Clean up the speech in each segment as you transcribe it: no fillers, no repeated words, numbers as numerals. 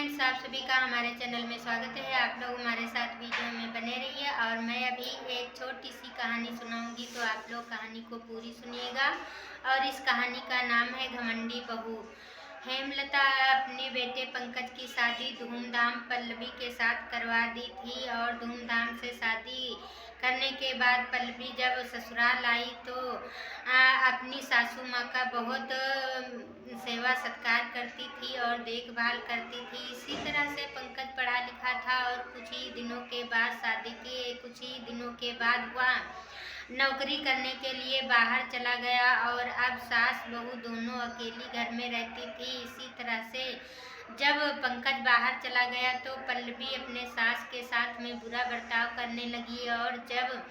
Friends, आप सभी का हमारे चैनल में स्वागत है। आप लोग हमारे साथ वीडियो में बने रहिए और मैं अभी एक छोटी सी कहानी सुनाऊंगी, तो आप लोग कहानी को पूरी सुनिएगा। और इस कहानी का नाम है घमंडी बहू। हेमलता अपने बेटे पंकज की शादी धूमधाम पल्लवी के साथ करवा दी थी और धूमधाम से शादी करने के बाद पल्लवी जब ससुराल आई तो अपनी सासू माँ का बहुत सेवा सत्कार करती थी और देखभाल करती थी। इसी तरह से पंकज पढ़ा लिखा था और कुछ ही दिनों के बाद शादी के कुछ ही दिनों के बाद वह नौकरी करने के लिए बाहर चला गया और अब सास बहू दोनों अकेली घर में रहती थी। इसी तरह से जब पंकज बाहर चला गया तो पल्लवी अपने सास के साथ में बुरा बर्ताव करने लगी और जब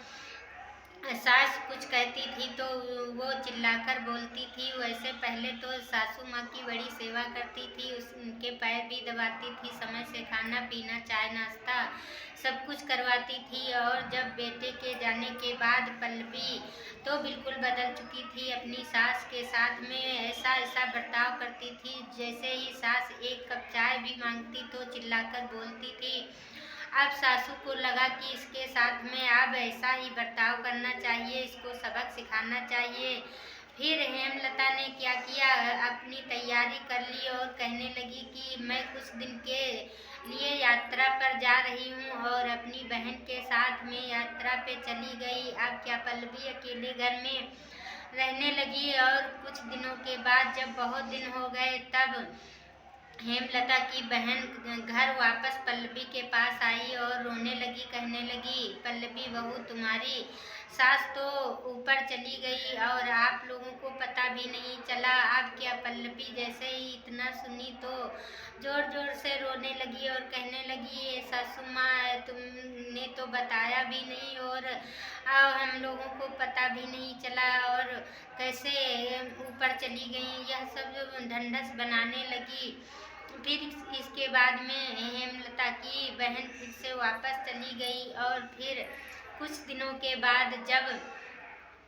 सास कुछ कहती थी तो वो चिल्लाकर बोलती थी। वैसे पहले तो सासू माँ की बड़ी सेवा करती थी, उनके पैर भी दबाती थी, समय से खाना पीना चाय नाश्ता सब कुछ करवाती थी। और जब बेटे के जाने के बाद पल्लवी तो बिल्कुल बदल चुकी थी। अपनी सास के साथ में ऐसा ऐसा बर्ताव करती थी, जैसे ही सास एक कप चाय भी मांगती तो चिल्लाकर बोलती थी। अब सासू को लगा कि इसके साथ में अब ऐसा ही बर्ताव करना चाहिए, इसको सबक सिखाना चाहिए। फिर हेमलता ने क्या किया, अपनी तैयारी कर ली और कहने लगी कि मैं कुछ दिन के लिए यात्रा पर जा रही हूँ और अपनी बहन के साथ में यात्रा पे चली गई। अब क्या पल्लवी अकेले घर में रहने लगी और कुछ दिनों के बाद जब बहुत दिन हो गए तब हेमलता की बहन घर वापस पल्लवी के पास आई और रोने लगी, कहने लगी, पल्लवी बहू, तुम्हारी सास तो ऊपर चली गई और आप लोगों को पता भी नहीं चला। अब क्या? पल्लवी जैसे ही इतना सुनी तो जोर जोर से रोने लगी और कहने लगी, सासू माँ, तुमने तो बताया भी नहीं और हम लोगों को पता भी नहीं चला और कैसे ऊपर चली गई, यह सब ढंढस बनाने लगी। फिर इसके बाद में हेमलता की बहन फिर से वापस चली गई और फिर कुछ दिनों के बाद जब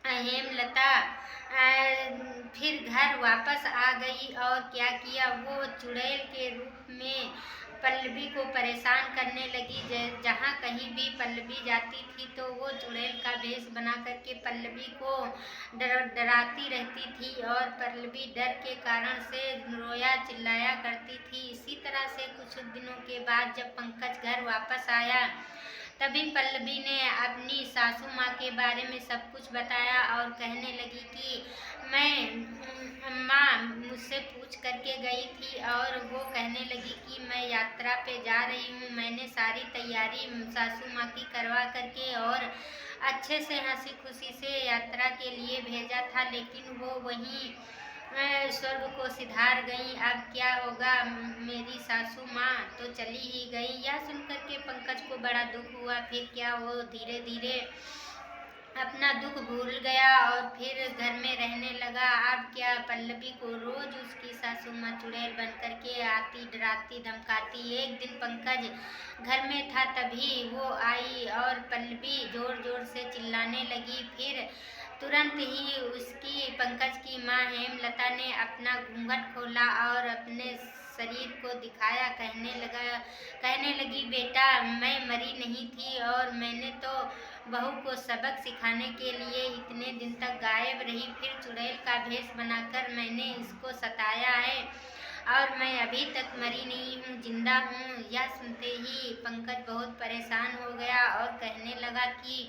हेमलता फिर घर वापस आ गई और क्या किया, वो चुड़ैल के रूप में पल्लवी को परेशान करने लगी। जहाँ कहीं भी पल्लवी जाती थी तो वो चुड़ैल का भेष बना करके पल्लवी को डराती रहती थी और पल्लवी डर के कारण से रोया चिल्लाया करती थी। इसी तरह से कुछ दिनों के बाद जब पंकज घर वापस आया तभी पल्लवी ने अपनी सासू माँ के बारे में सब कुछ बताया और कहने लगी कि मैं माँ मुझसे पूछ करके गई थी और वो कहने लगी कि मैं यात्रा पे जा रही हूँ। मैंने सारी तैयारी सासू माँ की करवा करके और अच्छे से हंसी खुशी से यात्रा के लिए भेजा था, लेकिन वो वहीं स्वर्ग को सिधार गई। अब क्या होगा, मेरी सासू माँ तो चली ही गई। यह सुनकर के पंकज को बड़ा दुख हुआ। फिर क्या, वो धीरे धीरे अपना दुख भूल गया और फिर घर में रहने लगा। अब क्या, पल्लवी को रोज उसकी सासू माँ चुड़ैल बन करके आती, डराती धमकाती। एक दिन पंकज घर में था तभी वो आई और पल्लवी जोर जोर से चिल्लाने लगी। फिर तुरंत ही उसकी पंकज की माँ हेमलता ने अपना घूंघट खोला और अपने शरीर को दिखाया। कहने लगी, बेटा, मैं मरी नहीं थी और मैंने तो बहू को सबक सिखाने के लिए इतने दिन तक गायब रही, फिर चुड़ैल का भेष बनाकर मैंने इसको सताया है और मैं अभी तक मरी नहीं हूँ, जिंदा हूँ। यह सुनते ही पंकज बहुत परेशान हो गया और कहने लगा कि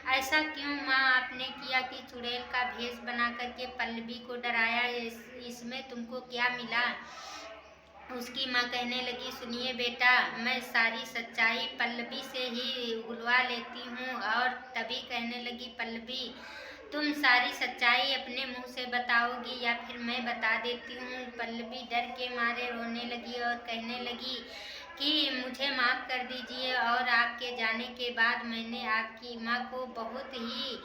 ऐसा क्यों माँ आपने किया कि चुड़ैल का भेष बना करके पल्लवी को डराया, इसमें तुमको क्या मिला? उसकी माँ कहने लगी, सुनिए बेटा, मैं सारी सच्चाई पल्लवी से ही उगलवा लेती हूँ। और तभी कहने लगी, पल्लवी, तुम सारी सच्चाई अपने मुंह से बताओगी या फिर मैं बता देती हूँ? पल्लवी डर के मारे रोने लगी और कहने लगी कि मुझे माफ़ कर दीजिए और आपके जाने के बाद मैंने आपकी माँ को बहुत ही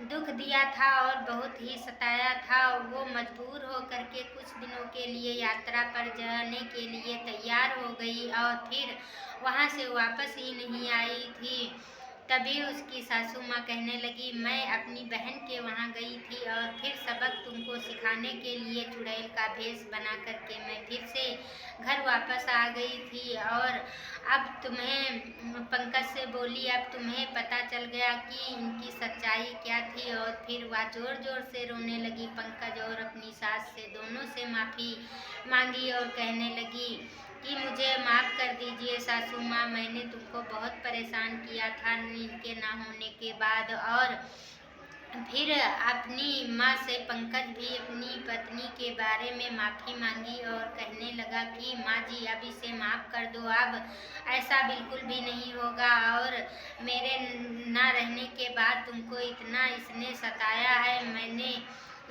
दुख दिया था और बहुत ही सताया था। वो मजबूर हो करके कुछ दिनों के लिए यात्रा पर जाने के लिए तैयार हो गई और फिर वहाँ से वापस ही नहीं आई थी। तभी उसकी सासू माँ कहने लगी, मैं अपनी बहन के वहाँ गई थी और फिर सबक तुमको सिखाने के लिए चुड़ैल का भेष बना करके मैं फिर से घर वापस आ गई थी। और अब तुम्हें पंकज से बोली, अब तुम्हें पता चल गया कि इनकी सच्चाई क्या थी। और फिर वह ज़ोर ज़ोर से रोने लगी। पंकज और अपनी सास से दोनों से माफ़ी मांगी और कहने लगी कि मुझे माफ़ कर दीजिए सासू माँ, मैंने तुमको बहुत परेशान किया था इनके ना होने के बाद। और फिर अपनी माँ से पंकज भी अपनी पत्नी के बारे में माफ़ी मांगी और कहने लगा कि माँ जी अब इसे माफ़ कर दो, अब ऐसा बिल्कुल भी नहीं होगा। और मेरे ना रहने के बाद तुमको इतना इसने सताया है, मैंने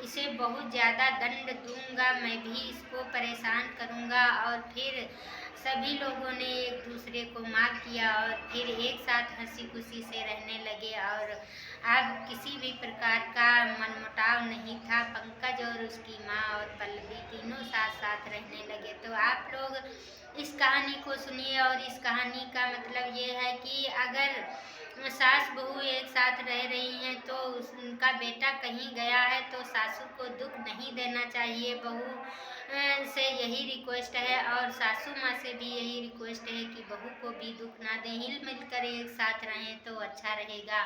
इसे बहुत ज़्यादा दंड दूंगा, मैं भी इसको परेशान करूंगा। और फिर सभी लोगों ने एक दूसरे को माफ़ किया और फिर एक साथ हंसी खुशी से रहने लगे। और अब किसी भी प्रकार का मनमुटाव नहीं था। पंकज और उसकी माँ और पल्लवी तीनों साथ साथ रहने लगे। तो आप लोग इस कहानी को सुनिए। और इस कहानी का मतलब ये है कि अगर सास बहू एक साथ रह रही हैं तो उनका बेटा कहीं गया है तो सासू को दुख नहीं देना चाहिए। बहू से यही रिक्वेस्ट है और सासू माँ से भी यही रिक्वेस्ट है कि बहू को भी दुख ना दें, हिल मिल कर एक साथ रहें तो अच्छा रहेगा।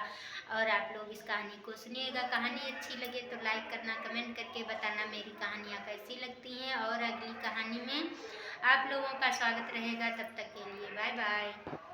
और आप लोग इस कहानी को सुनिएगा। कहानी अच्छी लगे तो लाइक करना, कमेंट करके बताना मेरी कहानियाँ कैसी लगती हैं। और अगली कहानी में आप लोगों का स्वागत रहेगा। तब तक के लिए बाय बाय।